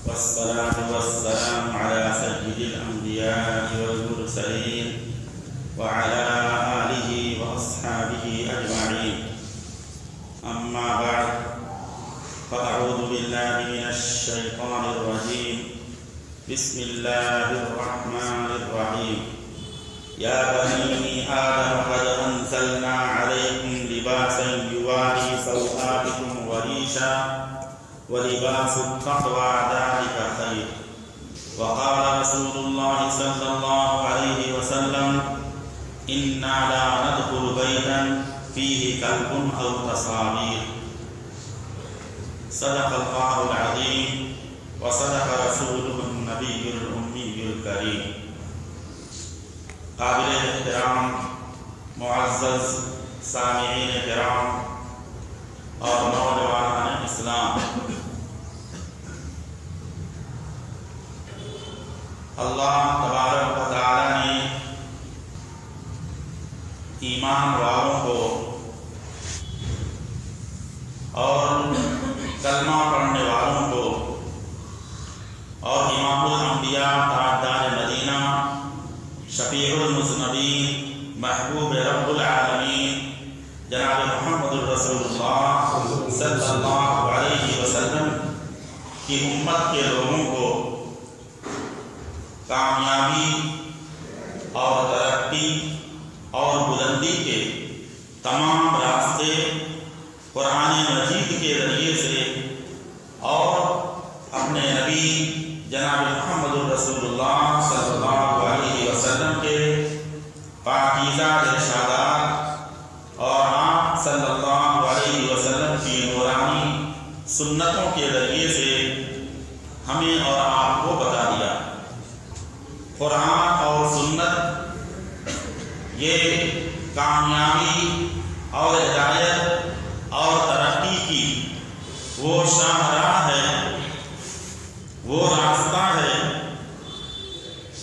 والصلاة والسلام على سيد الأنبياء والمرسلين وعلى آله وأصحابه أجمعين. أما بعد، فأعوذ بالله من الشيطان الرجيم. بسم الله الرحمن الرحيم. يا بني آدم قد أنزلنا عليكم لباسا يواري سوآتكم وريشا ولباس التقوى ذلك خير. وقال رسول الله صلى الله عليه وسلم: إنا لا ندخل بيتا فيه كلب أو تصاوير. صدق الله العظيم وصدق رسوله النبي الأمي الكريم. قابل احترام معزز سامعین کرام اور نوجوانان اسلام، اللہ تبارک و تعالی نے ایمان والوں کو اور کلمہ پڑھنے والوں کو اور امام الانبیاء تاجدار مدینہ شفیع المذنبین محبوب رب العالمین جناب محمد الرسول اللہ صلی اللہ علیہ وسلم کی امت کے لوگوں کو کامیابی اور ترقی اور بلندی کے تمام راستے قرآن مجید کے ذریعے سے اور اپنے نبی جناب محمد الرسول اللہ صلی اللہ علیہ وسلم کے پاکیزہ ارشادات اور آپ صلی اللہ علیہ وسلم کی نورانی سنتوں کے ذریعے سے ہمیں اور آپ کو بتا دیا. قرآن اور سنت یہ کامیابی اور ہدایت اور ترقی کی وہ شاہراہ ہے، وہ راستہ ہے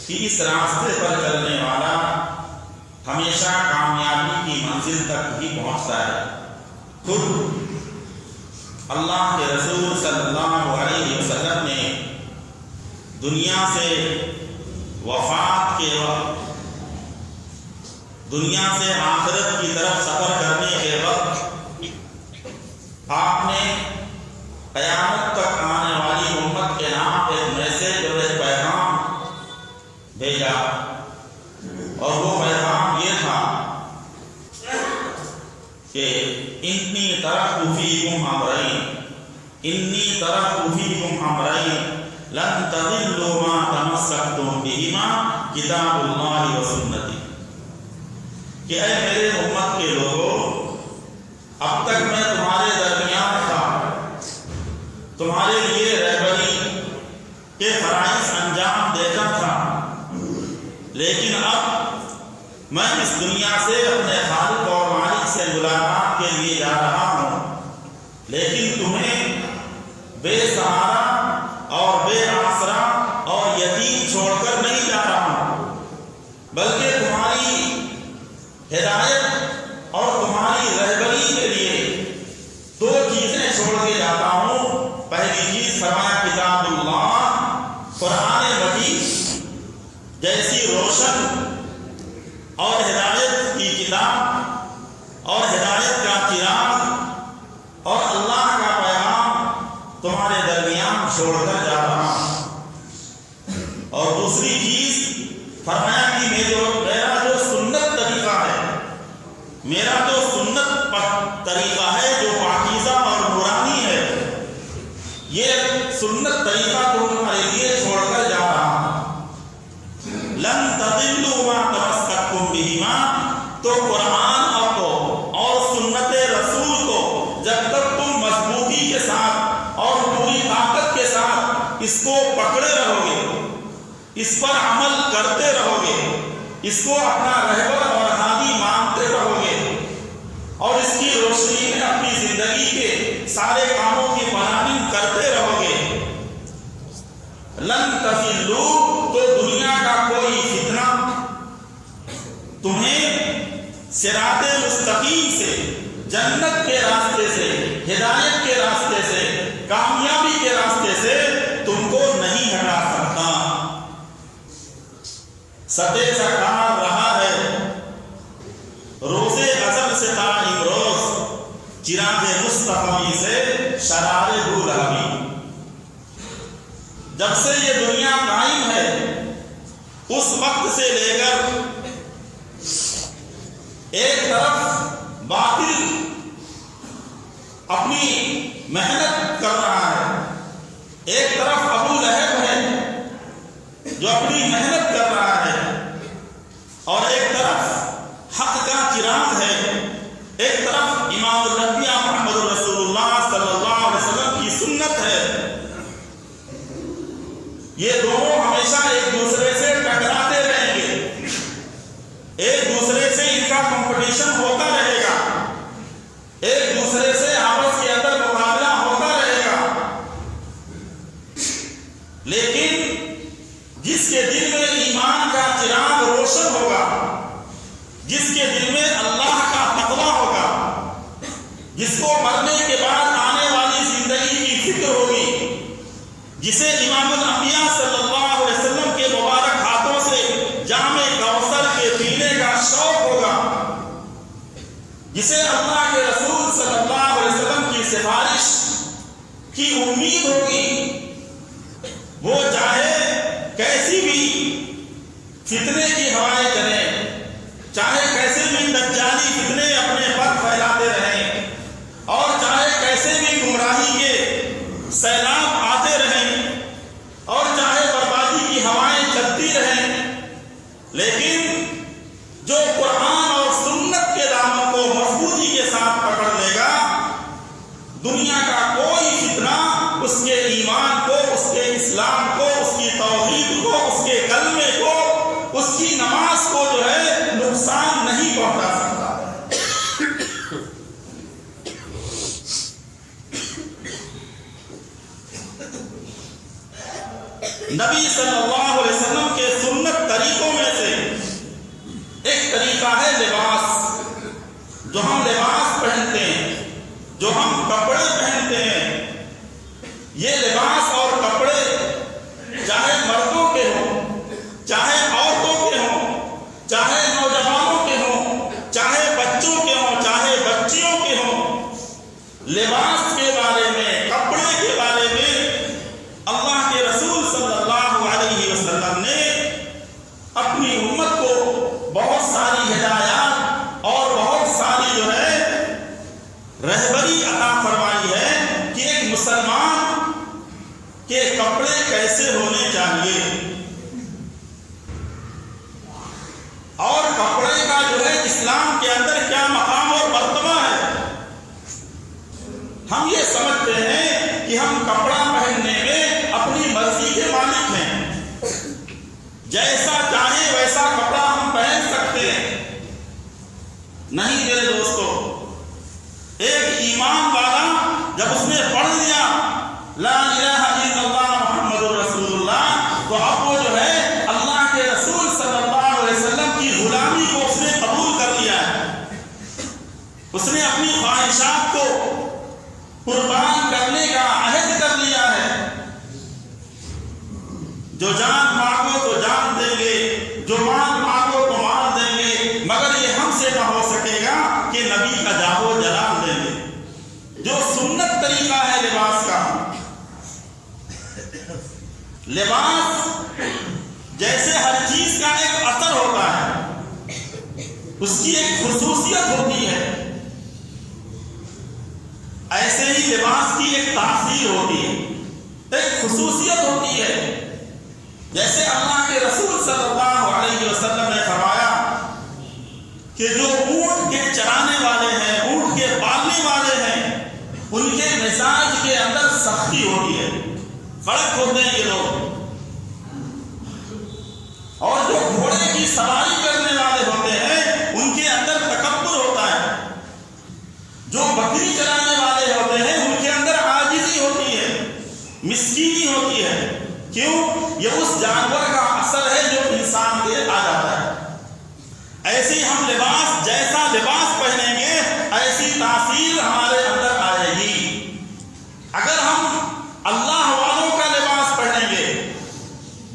کہ اس راستے پر چلنے والا ہمیشہ کامیابی کی منزل تک ہی پہنچتا ہے. خود اللہ کے رسول صلی اللہ علیہ وسلم نے دنیا سے وفات کے وقت، دنیا سے آخرت کی طرف سفر کرنے کے وقت آپ نے قیامت تک آنے والی امت کے نام ایک میسج اور ایک پیغام بھیجا، اور وہ پیغام یہ تھا کہ انی ترکت فیکم امرین، انی ترکت فیکم امرین لن تضلوا ما تمسکتم بہما کتاب اللہ و سنتی. کہ اے میرے امت کے لوگوں، اب تک میں تمہارے درمیان تھا، تمہارے لیے رہبری کے فرائض انجام دیتا تھا، لیکن اب میں اس دنیا سے اپنے خالق اور مالک سے ملاقات کے لیے جا رہا ہوں، لیکن تمہیں بے سہارا اور بے آسرا اور یتیم چھوڑ کر نہیں جا رہا ہوں، بلکہ تمہاری ہدایت اور تمہاری رہبری کے لیے دو چیزیں چھوڑ کے جاتا ہوں. پہلی چیز فرمایا کتاب اللہ، قرآن مجید جیسی روشن اور ہدایت کی کتاب اور ہدایت کا چراغ اور اللہ کا پیغام تمہارے درمیان چھوڑ کر جا رہا ہوں. اور دوسری چیز فرمایا کہ میرا جو سنت طریقہ ہے، میرا جو سنت طریقہ ہے جو پاکیزہ اور نورانی ہے، یہ سنت طریقہ تمہارے لیے چھوڑ کر جا رہا ہوں. لن تضلوا ما تمسکتم بہما، تو قرآن اور سنت رسول کو جب تک تم مضبوطی کے ساتھ اور پوری طاقت کے ساتھ اس کو پکڑے رہو گے، اس پر عمل کرتے رہو گے، اس کو اپنا رہبر اور ہادی مانتے رہو گے، اور اس کی روشنی میں اپنی زندگی کے سارے کاموں کی پلاننگ کرتے رہو گے، لن تضلوا، تو دنیا کا کوئی فتنہ تمہیں صراط مستقیم سے، جنت کے راستے سے، ہدایت کے راستے سے، کامیابی کے راستے سے تم کو سطح سکار رہا ہے روزے ازل سے تا امروز، چراغ مصطفی سے شرار ہو رہی۔ جب سے یہ دنیا قائم ہے اس وقت سے لے کر ایک طرف باطل اپنی محنت کر رہا ہے، ایک طرف ابو لہب ہے جو اپنی محنت کر رہا ہے، اور ایک طرف حق کا چراغ ہے، ایک طرف امام الانبیاء محمد رسول اللہ صلی اللہ علیہ وسلم کی سنت ہے۔ یہ دونوں ہمیشہ ایک دوسرے سے ٹکراتے رہیں گے، ایک دوسرے سے ان کا کمپٹیشن ہوتا رہے گا، ایک دوسرے سے آپس کے اندر مقابلہ ہوتا رہے گا، لیکن جس کے دل میں ایمان کا چراغ روشن ہوگا، جس کے دل میں اللہ کا تقویٰ ہوگا، جس کو مرنے کے بعد آنے والی زندگی کی فکر ہوگی، جسے امام الانبیاء صلی اللہ علیہ وسلم کے مبارک ہاتھوں سے جام کوثر کے پینے کا شوق ہوگا، جسے اللہ کے رسول صلی اللہ علیہ وسلم کی سفارش کی امید ہوگی، وہ چاہے کیسی بھی فتنے کی ہوائیں چلیں، چاہے کیسے بھی دجالی فتنے اپنے پر پھیلاتے رہیں، اور چاہے کیسے بھی گمراہی کے سیلاب آتے رہیں، اور چاہے بربادی کی ہوائیں چلتی رہیں، لیکن جو قرآن اور سنت کے دامن کو مضبوطی کے ساتھ پکڑ لے گا، دنیا کا کوئی فتنہ اس کے ایمان کو، اس کے اسلام کو، اس کی توحید کو، اس کے کلمے کو، اس کی نماز کو جو ہے نقصان نہیں پہنچا سکتا۔ نبی صلی اللہ علیہ وسلم کے سنت طریقوں میں سے ایک طریقہ ہے لباس، جو ہم لباس پہنتے ہیں، جو ہم کپڑے پہنتے ہیں۔ یہ لباس اور کپڑے چاہے مردوں کے ہوں، چاہے عورتوں کے ہوں، چاہے نوجوانوں کے ہوں، چاہے بچوں کے ہوں، چاہے بچیوں کے ہوں، لباس کے بارے میں، کپڑے کے بارے میں اللہ کے رسول صلی اللہ علیہ وسلم نے اپنی امت کو بہت ساری ہدایات اور بہت ساری جو ہے رہبری عطا فرمائی ہے کہ ایک مسلمان کے کپڑے کیسے ہونے چاہیے، اور کپڑے کا جو ہے اسلام کے اندر کیا مقام اور مرتبہ ہے۔ ہم یہ سمجھتے ہیں کہ ہم کپڑا پہننے میں اپنی مرضی کے مالک ہیں، جیسا چاہے ویسا کپڑا ہم پہن سکتے ہیں۔ نہیں میرے دوستو، ایک ایمان والا جب اس نے پڑھ لیا لا الہ الا اللہ محمد رسول اللہ، تو اب وہ جو ہے اللہ کے رسول صلی اللہ علیہ وسلم کی غلامی کو اس نے قبول کر لیا ہے، اس نے اپنی خواہشات کو قربان کرنے کا عہد کر لیا ہے۔ جو جان مانگو تو جان دیں گے، جو مال مانگو تو مال دیں گے، مگر یہ ہم سے نہ ہو سکے گا کہ نبی کا جاہو جلال دیں گے۔ جو سنت طریقہ ہے لباس کا، لباس جیسے ہر چیز کا ایک اثر ہوتا ہے، اس کی ایک خصوصیت ہوتی ہے، ایسے ہی لباس کی ایک تاثیر ہوتی ہے، ایک خصوصیت ہوتی ہے۔ جیسے اللہ کے رسول صلی اللہ علیہ وسلم نے فرمایا کہ جو اونٹ کے چرانے والے ہیں، اونٹ کے پالنے والے ہیں، ان کے مزاج کے اندر سختی ہوتی ہے، کڑک ہوتے ہیں یہ لوگ، اور جو گھوڑے کی سواری کرنے والے ہوتے ہیں ان کے اندر تکبر ہوتا ہے، جو بکری چلانے والے ہوتے ہیں ان کے اندر عاجزی ہوتی ہے، مسکینی ہوتی ہے۔ کیوں؟ یہ اس جانور کا اثر ہے جو انسان کے آ جاتا ہے۔ ایسے ہی ہم لباس، جیسا لباس پہنیں گے ایسی تاثیر ہمارے اندر آئے گی۔ اگر ہم اللہ والوں کا لباس پہنیں گے،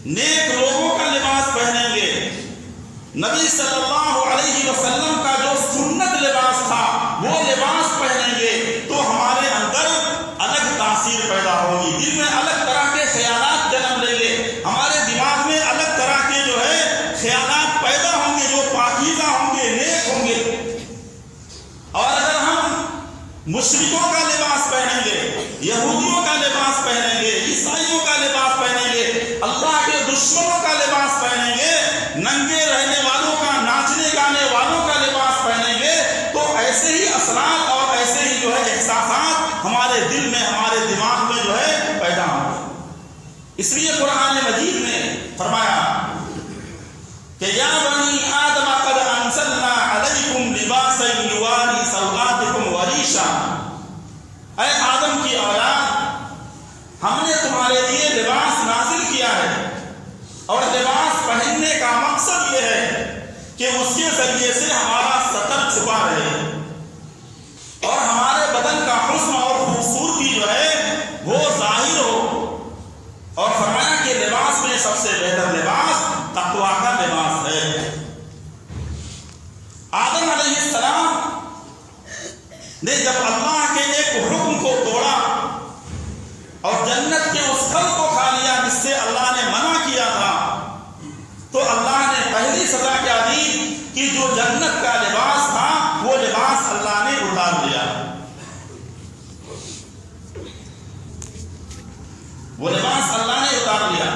نیک لوگوں کا لباس پہنیں گے، مشرکوں کا لباس پہنیں گے، یہودیوں کا لباس پہنیں گے، عیسائیوں کا لباس پہنیں گے، اللہ کے دشمنوں کا لباس پہنیں گے، ننگے رہنے والوں کا، ناچنے گانے والوں کا لباس پہنیں گے، تو ایسے ہی اثرات اور ایسے ہی جو ہے احساسات ہمارے دل میں، ہمارے دماغ میں جو ہے پیدا ہوں گے۔ اس لیے قرآن مجید نے فرمایا کہ یا بنی آدم قد انزلنا علیکم لباسا یواری سوآتکم وریشا، اے آدم کی اولاد، ہم نے تمہارے لیے لباس نازل کیا ہے، اور لباس پہننے کا مقصد یہ ہے کہ اس کے ذریعے سے ہمارا ستر چھپا رہے اور ہمارے بدن کا حسن اور خوبصورتی جو ہے وہ ظاہر ہو۔ اور فرمایا کہ لباس میں سب سے بہتر لباس تقویٰ کا لباس ہے۔ آدم علیہ السلام نے جب اللہ کے ایک حکم کو توڑا اور جنت کے اس پھل کو کھا لیا جس سے اللہ نے منع کیا تھا، تو اللہ نے پہلی سزا کیا دی کہ جو جنت کا لباس تھا وہ لباس اللہ نے اتار دیا، وہ لباس اللہ نے اتار دیا۔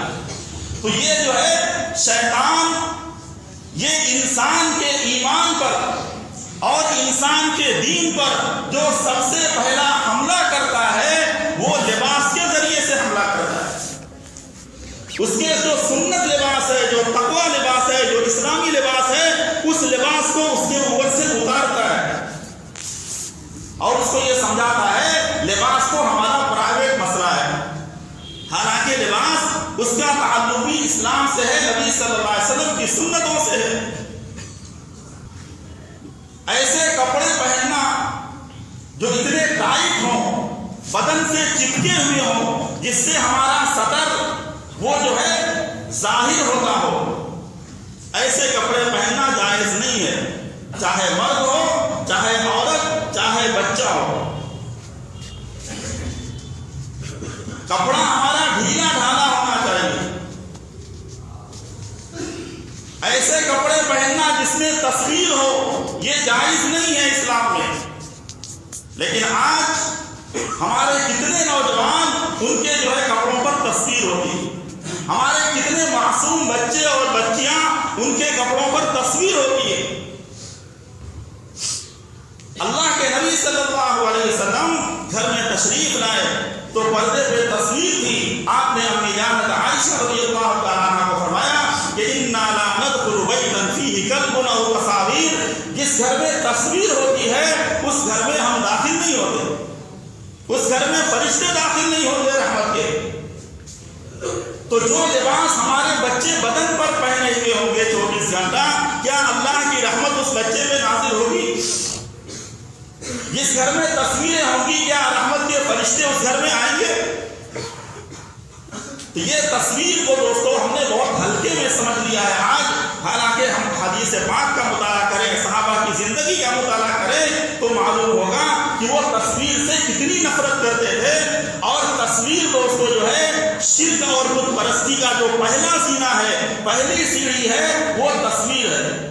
تو یہ جو ہے شیطان، یہ انسان کے ایمان پر اور انسان کے دین پر جو سب سے پہلا حملہ کرتا ہے وہ لباس کے ذریعے سے حملہ کرتا ہے۔ اس کے جو سنت لباس ہے، جو تقویٰ لباس ہے، جو اسلامی لباس ہے، اس لباس کو اس کے اوپر سے اتارتا ہے اور اس کو یہ سمجھاتا ہے لباس کو ہمارا پرائیویٹ مسئلہ ہے، حالانکہ لباس اس کا تعلق بھی اسلام سے ہے، نبی صلی اللہ علیہ وسلم کی سنتوں سے ہے۔ ایسے کپڑے پہننا جو اتنے ٹائٹ ہوں، بدن سے چپکے ہوئے ہوں، جس سے ہمارا سطر وہ جو ہے ظاہر ہوتا ہو، ایسے کپڑے پہننا جائز نہیں ہے، چاہے مرد ہو، چاہے عورت، چاہے بچہ ہو۔ کپڑا ہمارا ڈھیلا ڈھالا ہونا چاہیے۔ ایسے کپڑے پہننا جس میں تصویر ہو یہ جائز نہیں ہے اسلام میں۔ لیکن آج ہمارے کتنے نوجوان ان کے جو ہے کپڑوں پر تصویر ہوتی، ہمارے کتنے معصوم بچے اور بچیاں ان کے کپڑوں پر تصویر ہوتی ہے۔ اللہ کے نبی صلی اللہ علیہ وسلم گھر میں تشریف لائے تو پردے پہ تصویر تھی، آپ نے امی جان عائشہ رضی اللہ تعالیٰ عنہ کو فرمایا کہ اِنَّا لَا نَدْخُلُ بَيْتًا فِيهِ كَلْبٌ أَوْ تَصَاوِيرٌ، جس گھر میں تصویر ہوتی ہے اس گھر میں ہم داخل نہیں ہوتے، اس گھر میں فرشتے داخل نہیں ہوتے رحمت کے۔ تو جو لباس ہمارے بچے بدن پر پہنے ہوئے ہوں گے 24 گھنٹہ، کیا اللہ کی رحمت اس بچے پہ نازل ہوگی؟ جس گھر میں تصویریں ہوں گی کیا رحمت کے فرشتے اس گھر میں آئیں گے؟ تو یہ تصویر کو دوستو ہم نے بہت ہلکے میں سمجھ لیا ہے آج، حالانکہ ہم حدیث پاک کا مطالعہ کریں، صحابہ کی زندگی کا مطالعہ کریں تو معلوم ہوگا کہ وہ تصویر سے کتنی نفرت کرتے تھے۔ اور تصویر دوستو جو ہے شرک اور بت پرستی کا جو پہلا زینہ ہے، پہلی سیڑھی ہے، وہ تصویر ہے۔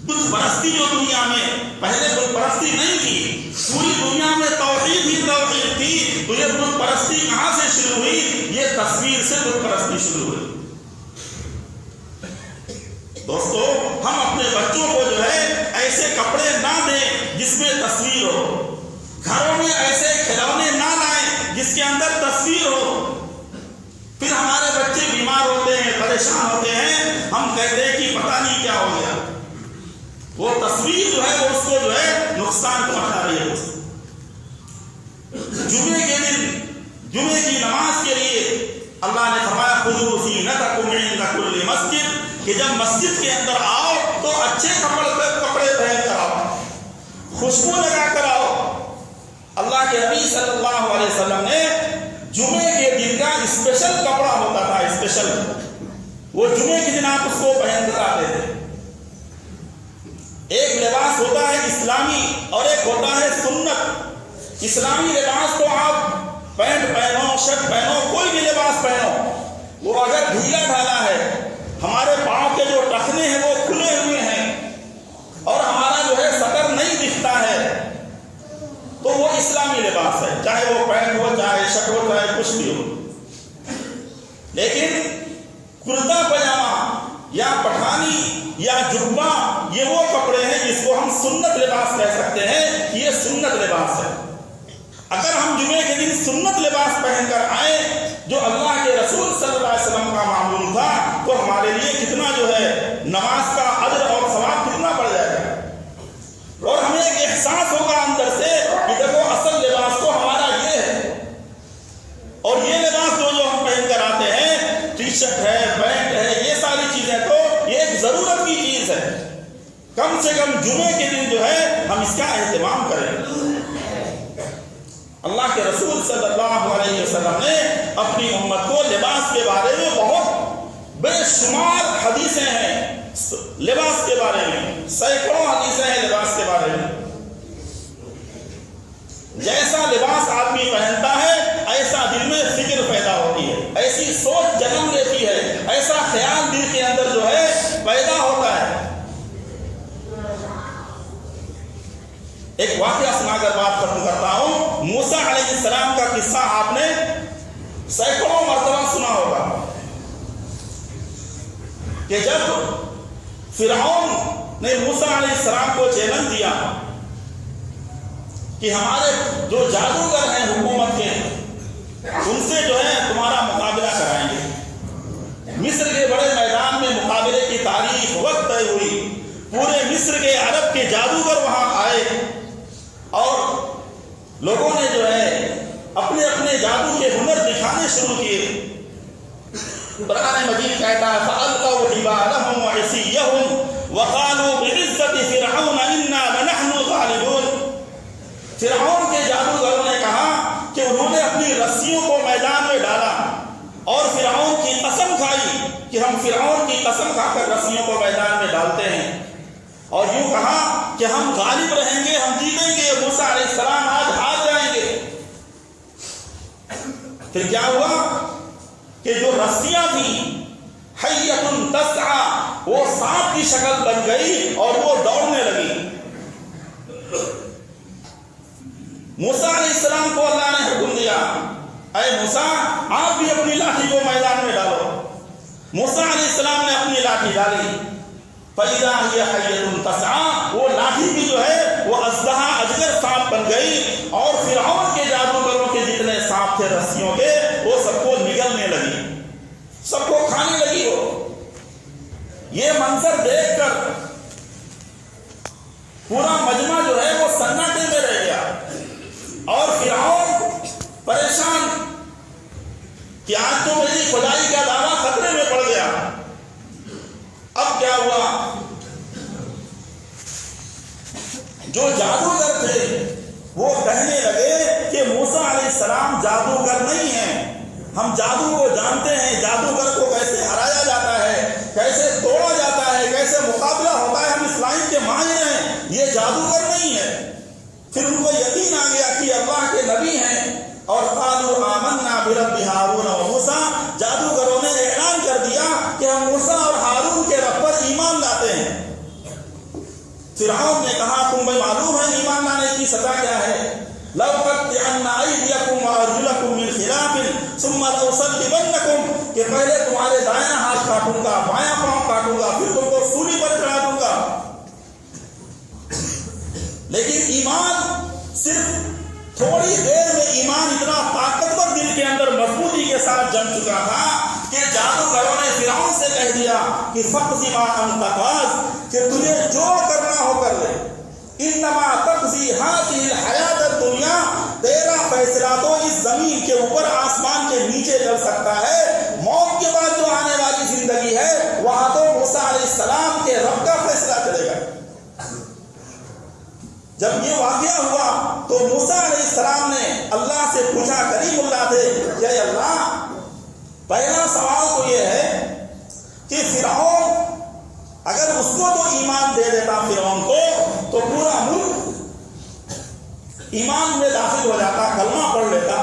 بت پرستی جو دنیا میں پہلے بت پرستی نہیں تھی، پوری دنیا میں توحید ہی توحید تھی، تو یہ بت پرستی کہاں سے شروع ہوئی؟ یہ تصویر سے بت پرستی شروع ہوئی۔ دوستو ہم اپنے بچوں کو جو ہے ایسے کپڑے نہ دیں جس میں تصویر ہو، گھروں میں ایسے کھلونے نہ لائیں جس کے اندر تصویر ہو۔ پھر ہمارے بچے بیمار ہوتے ہیں، پریشان ہوتے ہیں، ہم کہتے ہیں کہ پتہ نہیں کیا ہو گیا۔ وہ تصویر جو ہے وہ اس کو جو ہے نقصان پہنچا رہی ہے۔ جمعے کے دن جمعے کی نماز کے لیے اللہ نے فرمایا خذوا زینتکم عند کل مسجد، کہ جب مسجد کے اندر آؤ تو اچھے کپڑے پہن کر آؤ، خوشبو لگا کر آؤ۔ اللہ کے نبی صلی اللہ علیہ وسلم نے جمعے کے دن کا اسپیشل کپڑا ہوتا تھا، اسپیشل، وہ جمعے کے دن آپ اس کو پہن کر آتے تھے۔ ایک لباس ہوتا ہے اسلامی اور ایک ہوتا ہے سنت۔ اسلامی لباس تو آپ پینٹ پہنو، شرٹ پہنو، کوئی بھی لباس پہنو، وہ اگر ڈھیلا ڈھالا ہے، ہمارے پاؤں کے جو ٹخنے ہیں وہ کھلے ہوئے ہیں اور ہمارا جو ہے سطر نہیں دکھتا ہے، لیکن کرتا پاجامہ یا پٹھانی یا جبہ یہ وہ کپڑے ہیں جس کو ہم سنت لباس کہہ سکتے ہیں کہ یہ سنت لباس ہے۔ اگر ہم جمعے کے دن سنت لباس پہن کر آئے جو اللہ کے رسول صلی اللہ علیہ وسلم کا معمول تھا تو ہمارے لیے کتنا جو ہے نماز کا اجر اور ثواب کتنا بڑھ جائے گا، اور ہمیں ایک احساس ہوگا اندر سے کہ دیکھو اصل لباس تو ہمارا یہ ہے، اور یہ لباس جو ہم پہن کر آتے ہیں ٹی شرٹ ہے، پینٹ ہے، یہ ساری چیزیں تو یہ ایک ضرورت کی چیز ہے، کم سے کم جمعے کے دن جو ہے ہم اس کا اہتمام کریں۔ اللہ کے رسول صلی اللہ علیہ وسلم نے اپنی امت کو لباس کے بارے میں بہت بے شمار حدیثیں ہیں، لباس کے بارے میں سینکڑوں حدیثیں ہیں لباس کے بارے میں۔ جیسا لباس آدمی پہنتا ہے ایسا دل میں فکر پیدا ہوتی ہے، ایسی سوچ جنم لیتی ہے، ایسا خیال دل کے اندر جو ہے پیدا ہوتا ہے۔ ایک واقعہ سنا کر بات ختم کرتا ہوں۔ موسیٰ علیہ السلام کا قصہ آپ نے سینکڑوں مرتبہ سنا ہوگا کہ جب فرعون نے موسیٰ علیہ السلام کو چیلنج دیا کہ ہمارے جو جادوگر ہیں حکومت کے ان سے جو ہے تمہارا مقابلہ کرائیں گے۔ مصر کے بڑے میدان میں مقابلے کی تاریخ وقت طے ہوئی، پورے مصر کے عرب کے جادوگر وہاں آئے اور لوگوں نے جو ہے اپنے اپنے جادو کے ہنر دکھانے شروع کیے۔ قرآن مجید کہتا ہے فَأَلْقَوْا حِبَالَهُمْ وَعِصِيَّهُمْ وَقَالُوا بِعِزَّةِ فِرْعَوْنَ إِنَّا لَنَحْنُ غَالِبُونَ۔ فرعون کے جادوگروں نے کہا کہ انہوں نے اپنی رسیوں کو میدان میں ڈالا اور فرعون کی قسم کھائی کہ ہم فرعون کی قسم کھا کر رسیوں کو میدان میں ڈالتے ہیں، اور یوں کہا کہ ہم غالب رہیں گے، ہم جیتیں گے، موسیٰ علیہ السلام آج ہار جائیں گے۔ پھر کیا ہوا کہ جو رسیاں تھیں حیۃ تسعی وہ سانپ کی شکل بن گئی اور وہ دوڑنے لگی۔ موسیٰ علیہ السلام کو اللہ نے حکم دیا اے موسیٰ آپ بھی اپنی لاٹھی کو میدان میں ڈالو۔ موسیٰ علیہ السلام نے اپنی لاٹھی ڈالی، فَإِذَا هِيَ حَيَّةٌ تَسْعَىٰ وہ لاٹھی بھی جو ہے وہ اژدہا اجگر سانپ بن گئی، اور فرعون کے جادوگروں کے جتنے سانپ تھے رسیوں کے وہ سب کو نگلنے لگی، سب کو کھانے لگی۔ وہ یہ منظر دیکھ کر پورا مجمع جو ہے وہ سناٹے میں رہ گیا، اور فرعون پریشان کہ آج تو میری خدائی کا دعویٰ خطرے میں پڑ گیا۔ اب کیا ہوا، جو جادوگر تھے وہ کہنے لگے کہ موسیٰ علیہ السلام جادوگر نہیں ہیں، ہم جادو کو جانتے ہیں، جادوگر کو کیسے ہرایا جاتا ہے، کیسے توڑا جاتا ہے، کیسے مقابلہ ہوتا ہے، ہم اس لائن کے ماہر ہیں، یہ جادوگر نہیں ہے۔ پھر ان کو یقین آ گیا کہ اللہ کے نبی ہیں، اور قالوا آمنا برب ہارون و موسیٰ جادوگروں نے اعلان کر دیا کہ ہم موسیٰ اور ہارون کے رب پر ایمان لاتے ہیں۔ فرعون نے کہا تمہیں معلوم ہے ایمان لانے کی سزا کیا ہے؟ لَأُقَطِّعَنَّ أَيْدِيَكُمْ وَأَرْجُلَكُمْ مِنْ خِلَافٍ ثُمَّ لَأُصَلِّبَنَّكُمْ کہ پہلے تمہارے دائیں ہاتھ کاٹوں گا، بایاں پاؤں کاٹوں گا، پھر تم کو سولی پر چڑھا دوں گا۔ لیکن ایمان صرف تھوڑی دیر میں ایمان اتنا طاقتور دل کے اندر مضبوطی کے ساتھ جم چکا تھا کہ جادوگروں نے فرعون سے کہہ دیا کہ فَقْضِ مَا أَنْتَ قَاضٍ کہ تجھے جو کرنا ہو کر لے، انما تقضی هذه الحیات الدنیا تیرا فیصلہ تو اس زمین کے اوپر آسمان کے نیچے چل سکتا ہے، موت کے بعد جو آنے والی زندگی ہے وہاں تو موسیٰ علیہ السلام کے رب کا فیصلہ چلے گا۔ جب یہ واقعہ ہوا تو موسیٰ علیہ السلام نے اللہ سے پوچھا، کریم اللہ تھے کہ اے اللہ پہلا سوال تو یہ ہے کہ فرعون اگر اس کو تو ایمان دے دیتا فرعون کو تو پورا ملک ایمان میں داخل ہو جاتا، کلمہ پڑھ لیتا،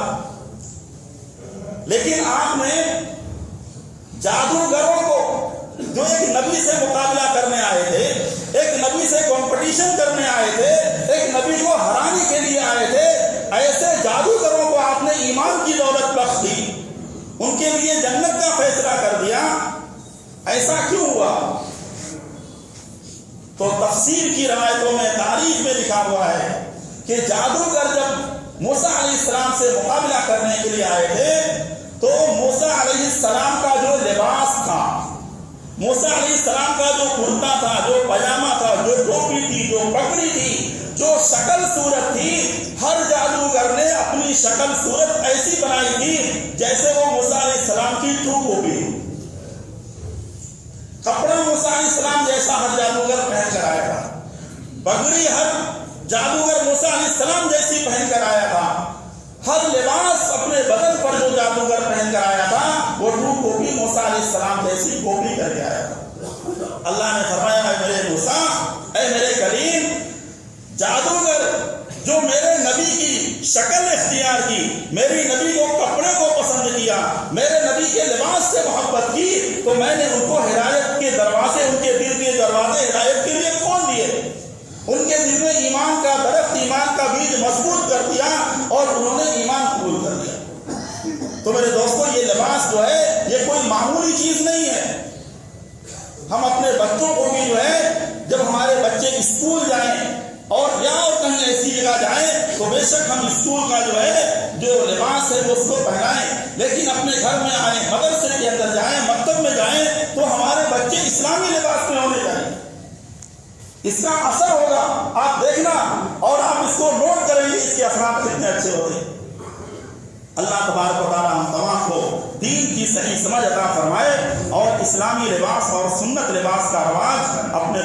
لیکن آپ نے جادوگروں کو جو ایک نبی سے مقابلہ کرنے آئے تھے، ایک نبی سے کمپٹیشن کرنے آئے تھے، ایک نبی کو ہرانے کے لیے آئے تھے، ایسے جادوگروں کو آپ نے ایمان کی دولت بخش دی، ان کے لیے جنت کا فیصلہ کر دیا. ایسا کیوں ہوا؟ تو تفسیر کی روایتوں میں، تاریخ میں لکھا ہوا ہے کہ جادوگر جب موسیٰ علیہ السلام سے مقابلہ کرنے کے لیے آئے تھے تو موسیٰ علیہ السلام کا جو لباس تھا، موسیٰ علیہ السلام کا جو کرتا تھا، جو پاجامہ تھا، جو ٹوپی تھی، جو پگڑی تھی، جو شکل صورت تھی، ہر جادوگر نے اپنی شکل صورت ایسی بنائی تھی جیسے وہ موسیٰ علیہ السلام کی ٹرو کاپی. کپڑا موسیٰ علیہ السلام جیسا ہر جادوگر پہن کر آیا تھا، پگڑی ہر جادوگر موسیٰ علیہ السلام جیسی پہن کر آیا تھا، ہر لباس اپنے بدن پر جو جادوگر پہن کر آیا تھا وہ ٹرو کاپی موسیٰ علیہ السلام جیسی کاپی کر کے آیا تھا. اللہ نے فرمایا اے میرے موسیٰ، اے میرے کلیم، جادوگر جو میرے نبی کی شکل اختیار کی، میری نبی کو کپڑے کو پسند کیا، میرے نبی کے لباس سے محبت کی، تو میں نے ان کو ہدایت کے دروازے، ان کے دل کے دروازے ہدایت کے لیے کھول دیے. ان کے دل میں ایمان کا درخت، ایمان کا بیج مضبوط کر دیا اور انہوں نے ایمان قبول کر لیا. تو میرے دوستو، یہ لباس جو ہے یہ کوئی معمولی چیز نہیں ہے. ہم اپنے بچوں کو بھی جو ہے، جب ہمارے بچے اسکول جائیں اور یا اور کہیں ایسی جگہ جائیں تو بے شک ہم اسکول کا جو ہے جو لباس ہے وہ اس کو پہنائیں، لیکن اپنے گھر میں آئیں، مدرسے کے اندر جائیں، مکتب میں جائیں تو ہمارے بچے اسلامی لباس میں ہونے چاہیے. اس کا اثر ہوگا، آپ دیکھنا اور آپ اس کو نوٹ کریں گے، اس کے اثرات کتنے اچھے ہوتے ہیں. اللہ تبارک و تعالیٰ ہم تمام کو دین کی صحیح سمجھ عطا فرمائے اور اسلامی لباس اور سنت لباس کا رواج اپنے